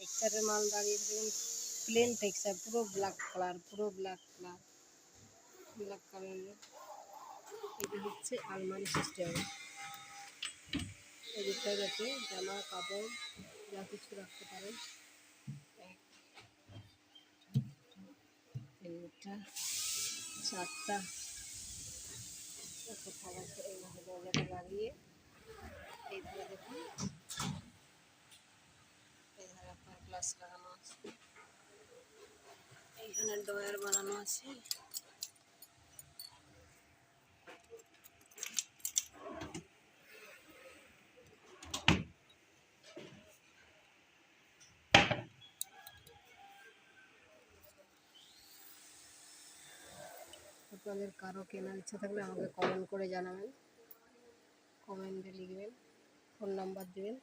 টেক্সচারের মাল দাঁড়িয়ে দেখুন, প্লেন টেক্সচার, পুরো ব্ল্যাক কালার, ব্ল্যাক কালারের। এটা হচ্ছে আলমারি সিস্টেম। এর ভিতরে রেখে জামা কাপড় যা কিছু রাখতে পারেন। এটা 4টা খাবার এইভাবে দরজাটা লাগিয়ে এইভাবে দেখুন, এইভাবে আপনার গ্লাস লাগানো আছে, এইখানে ডয়ার বানানো আছে। আপনাদের কারো কেনার ইচ্ছা থাকলে আমাকে কমেন্ট করে জানাবেন, কমেন্টে লিখবেন, ফোন নাম্বার দেবেন।